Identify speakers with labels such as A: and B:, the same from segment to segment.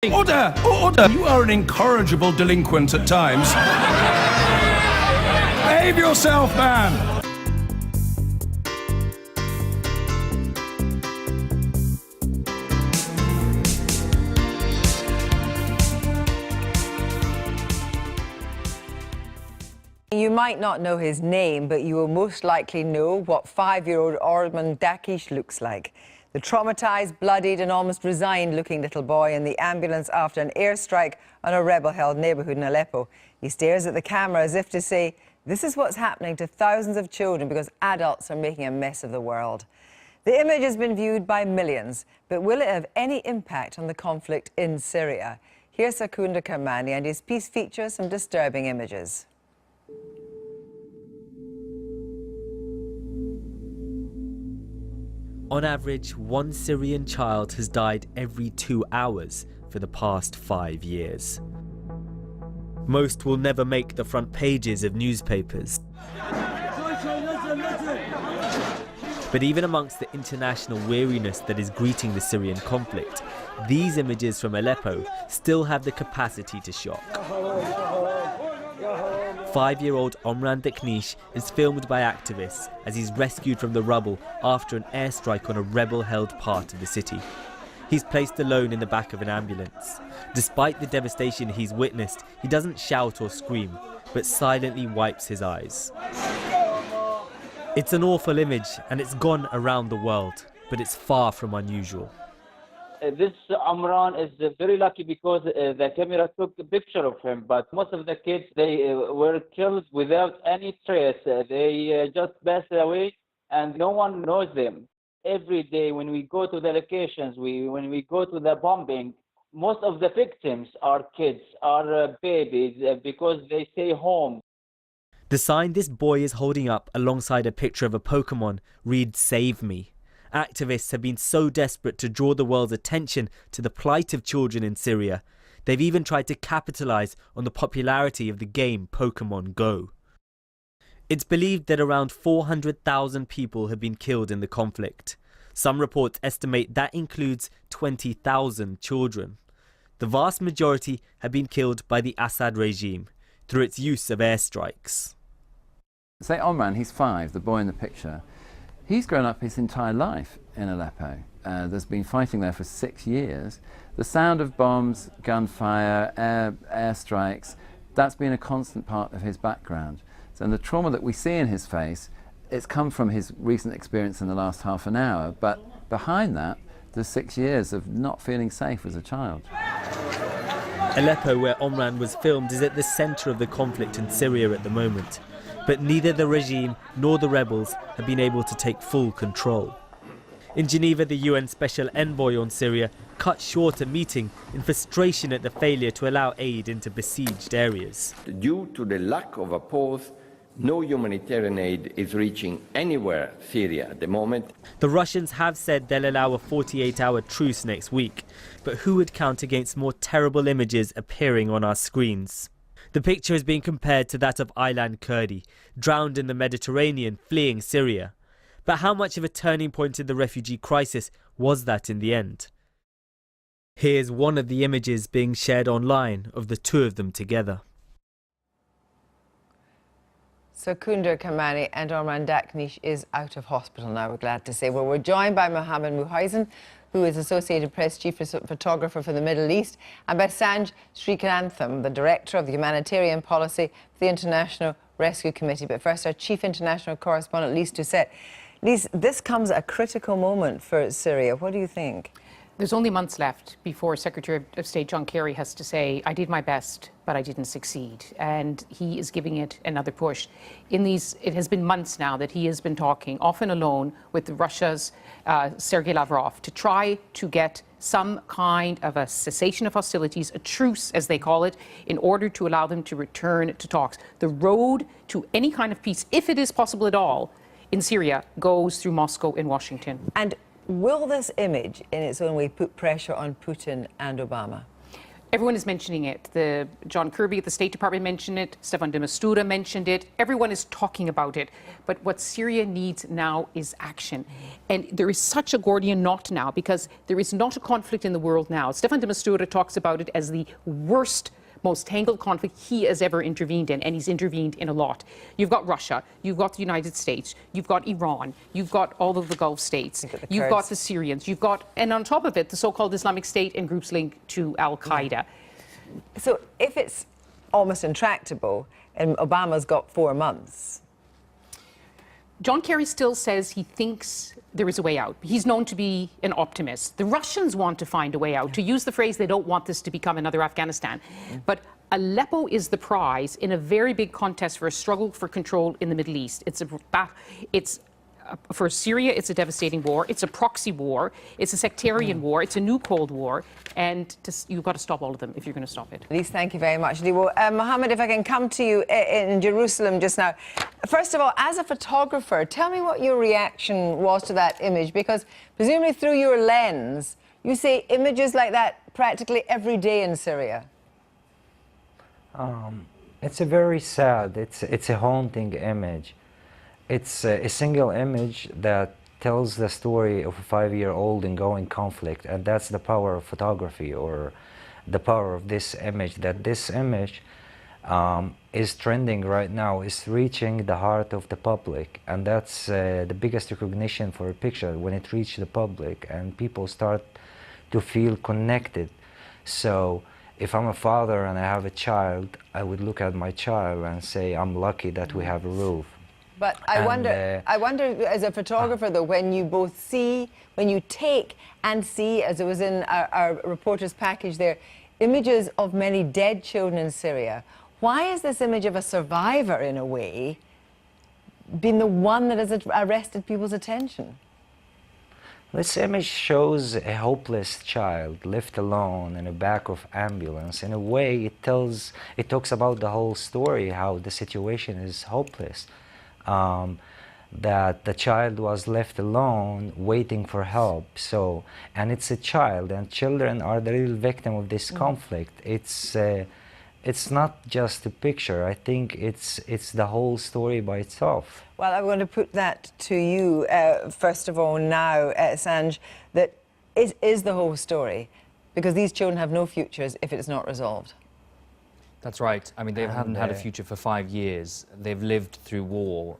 A: Order! Order! You are an incorrigible delinquent at times. Behave yourself, man!
B: You might not know his name, but you will most likely know what 5-year-old Omran looks like. The traumatized, bloodied and almost resigned-looking little boy in the ambulance after an airstrike on a rebel-held neighbourhood in Aleppo. He stares at the camera as if to say, this is what's happening to thousands of children because adults are making a mess of the world. The image has been viewed by millions, but will it have any impact on the conflict in Syria? Here's Sakunda Kermani, and his piece features some disturbing images.
C: On average, one Syrian child has died every 2 hours for the past 5 years. Most will never make the front pages of newspapers. But even amongst the international weariness that is greeting the Syrian conflict, these images from Aleppo still have the capacity to shock. 5-year-old Omran is filmed by activists as he's rescued from the rubble after an airstrike on a rebel-held part of the city. He's placed alone in the back of an ambulance. Despite the devastation he's witnessed, he doesn't shout or scream, but silently wipes his eyes. It's an awful image, and it's gone around the world, but it's far from unusual.
D: This Omran is very lucky because the camera took a picture of him, but most of the kids, they were killed without any trace. They just passed away and no one knows them. Every day when we go to the locations, when we go to the bombing, most of the victims are kids, are babies, because they stay home.
C: The sign this boy is holding up alongside a picture of a Pokemon reads "Save Me." Activists have been so desperate to draw the world's attention to the plight of children in Syria, they've even tried to capitalize on the popularity of the game Pokemon Go. It's believed that around 400,000 people have been killed in the conflict. Some reports estimate that includes 20,000 children. The vast majority have been killed by the Assad regime through its use of airstrikes.
E: Say Omran, he's 5, the boy in the picture. He's grown up his entire life in Aleppo. There's been fighting there for 6 years. The sound of bombs, gunfire, airstrikes, that's been a constant part of his background. So, and the trauma that we see in his face, it's come from his recent experience in the last half an hour, but behind that, there's 6 years of not feeling safe as a child.
C: Aleppo, where Omran was filmed, is at the centre of the conflict in Syria at the moment. But neither the regime nor the rebels have been able to take full control. In Geneva, the UN Special Envoy on Syria cut short a meeting in frustration at the failure to allow aid into besieged areas.
F: Due to the lack of a pause, no humanitarian aid is reaching anywhere Syria at the moment.
C: The Russians have said they'll allow a 48-hour truce next week, but who would count against more terrible images appearing on our screens? The picture is being compared to that of Aylan Kurdi, drowned in the Mediterranean fleeing Syria. But how much of a turning point in the refugee crisis was that in the end? Here's one of the images being shared online of the two of them together.
B: Sakunda Kermani, and Omran is out of hospital now, we're glad to say. Well, we're joined by Mohammed Muhaizen, who is Associated Press Chief Photographer for the Middle East, and by Sanj Srikantham, the Director of the Humanitarian Policy for the International Rescue Committee. But first, our Chief International Correspondent, Lise Doucet. Lise, this comes at a critical moment for Syria. What do you think?
G: There's only months left before Secretary of State John Kerry has to say, I did my best, but I didn't succeed. And he is giving it another push. It has been months now that he has been talking, often alone, with Russia's Sergei Lavrov to try to get some kind of a cessation of hostilities, a truce, as they call it, in order to allow them to return to talks. The road to any kind of peace, if it is possible at all, in Syria, goes through Moscow and Washington.
B: And will this image, in its own way, put pressure on Putin and Obama?
G: Everyone is mentioning it. John Kirby at the State Department mentioned it. Staffan de Mistura mentioned it. Everyone is talking about it. But what Syria needs now is action. And there is such a Gordian knot now because there is not a conflict in the world now. Staffan de Mistura talks about it as the worst, most tangled conflict he has ever intervened in, and he's intervened in a lot. You've got Russia, you've got the United States, you've got Iran, you've got all of the Gulf states, you've got the Syrians, you've got, and on top of it, the so-called Islamic State and groups linked to Al-Qaeda.
B: So if it's almost intractable, and Obama's got 4 months.
G: John Kerry still says he thinks there is a way out. He's known to be an optimist. The Russians want to find a way out. To use the phrase, they don't want this to become another Afghanistan. But Aleppo is the prize in a very big contest for a struggle for control in the Middle East. For Syria, it's a devastating war. It's a proxy war. It's a sectarian war. It's a new Cold War. And you've got to stop all of them if you're going to stop it.
B: Elise, thank you very much. Well, Mohammed, if I can come to you in Jerusalem just now. First of all, as a photographer, tell me what your reaction was to that image, because presumably through your lens, you see images like that practically every day in Syria.
H: It's a very sad, it's a haunting image. It's a single image that tells the story of a 5-year-old in going conflict, and that's the power of photography, or the power of this image, that this image is trending right now, is reaching the heart of the public, and that's the biggest recognition for a picture, when it reaches the public and people start to feel connected. So if I'm a father and I have a child, I would look at my child and say, I'm lucky that we have a roof.
B: But I wonder, as a photographer, though, when you both see, when you take and see, as it was in our reporter's package there, images of many dead children in Syria, why is this image of a survivor, in a way, been the one that has arrested people's attention?
H: This image shows a hopeless child left alone in the back of ambulance. In a way, it talks about the whole story, how the situation is hopeless. That the child was left alone waiting for help. So, and it's a child, and children are the real victim of this conflict. It's not just a picture. I think it's the whole story by itself.
B: Well, I'm going to put that to you, first of all now, Sanj, that is the whole story, because these children have no futures if it's not resolved.
I: That's right. I mean, they haven't had a future for 5 years. They've lived through war.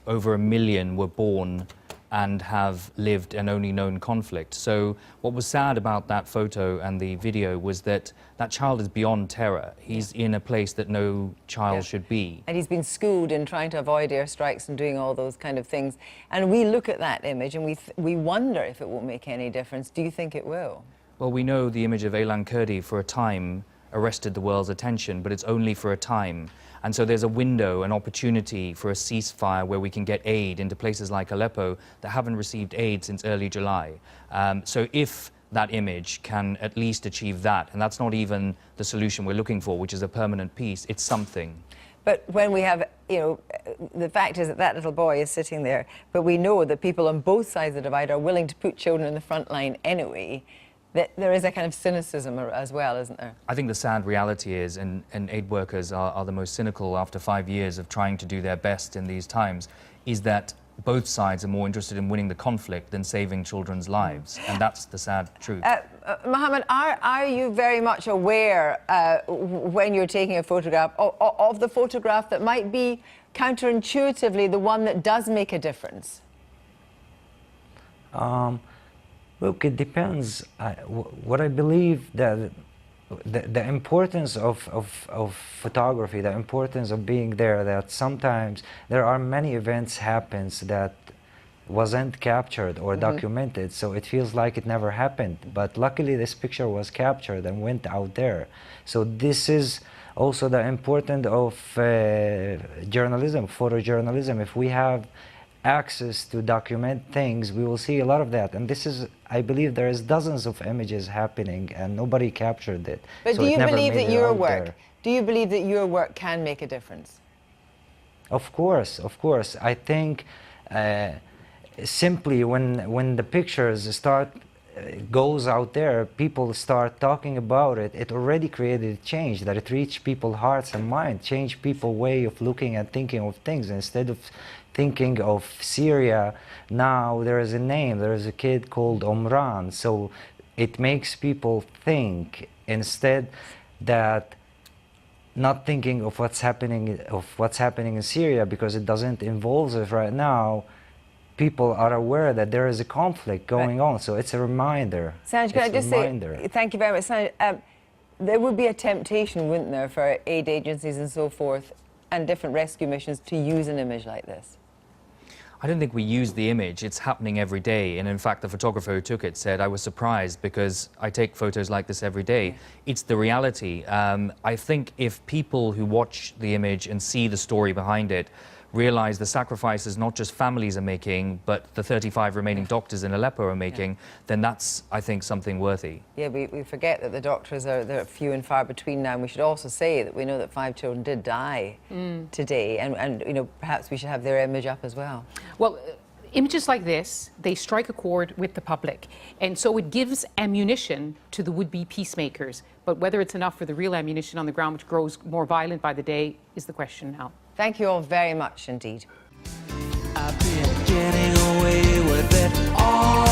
I: Over 1 million were born and have lived and only known conflict. So what was sad about that photo and the video was that that child is beyond terror. He's in a place that no child should be.
B: And he's been schooled in trying to avoid airstrikes and doing all those kind of things. And we look at that image and we wonder if it won't make any difference. Do you think it will?
I: Well, we know the image of Aylan Kurdi for a time arrested the world's attention, but it's only for a time. And so there's a window, an opportunity for a ceasefire where we can get aid into places like Aleppo that haven't received aid since early July. So if that image can at least achieve that, and that's not even the solution we're looking for, which is a permanent peace, it's something.
B: But when we have, you know, the fact is that that little boy is sitting there, but we know that people on both sides of the divide are willing to put children in the front line anyway. That there is a kind of cynicism as well, isn't there?
I: I think the sad reality is, and aid workers are the most cynical after 5 years of trying to do their best in these times, is that both sides are more interested in winning the conflict than saving children's lives. And that's the sad truth.
B: Mohammed, are you very much aware when you're taking a photograph of the photograph that might be counterintuitively the one that does make a difference?
H: Look, it depends. What I believe that the importance of photography, the importance of being there, that sometimes there are many events happens that wasn't captured or documented, so it feels like it never happened. But luckily this picture was captured and went out there. So this is also the importance of journalism, photojournalism. If we have access to document things, we will see a lot of that. And this is, I believe there is dozens of images happening and nobody captured it.
B: But
H: so
B: do you believe that your
H: work,
B: do you believe that your work can make a difference?
H: Of course, of course. I think simply when the pictures start goes out there, people start talking about it, it already created a change, that it reached people's hearts and minds, changed people's way of looking and thinking of things. Instead of thinking of Syria, now there is a name, there is a kid called Omran. So it makes people think, instead that not thinking of what's happening in Syria, because it doesn't involve us right now. People are aware that there is a conflict going on, so it's a reminder.
B: Sanj, can I just say, thank you very much. Sanj, there would be a temptation, wouldn't there, for aid agencies and so forth, and different rescue missions to use an image like this?
I: I don't think we use the image. It's happening every day. And in fact, the photographer who took it said, I was surprised because I take photos like this every day. It's the reality. I think if people who watch the image and see the story behind it realize the sacrifices not just families are making, but the 35 remaining doctors in Aleppo are making, then that's, I think, something worthy.
B: Yeah, we forget that the doctors are they're few and far between now. And we should also say that we know that 5 children did die today, and you know, perhaps we should have their image up as well.
G: Well, images like this, they strike a chord with the public, and so it gives ammunition to the would-be peacemakers. But whether it's enough for the real ammunition on the ground, which grows more violent by the day, is the question now.
B: Thank you all very much indeed.
J: I've been getting away with it all.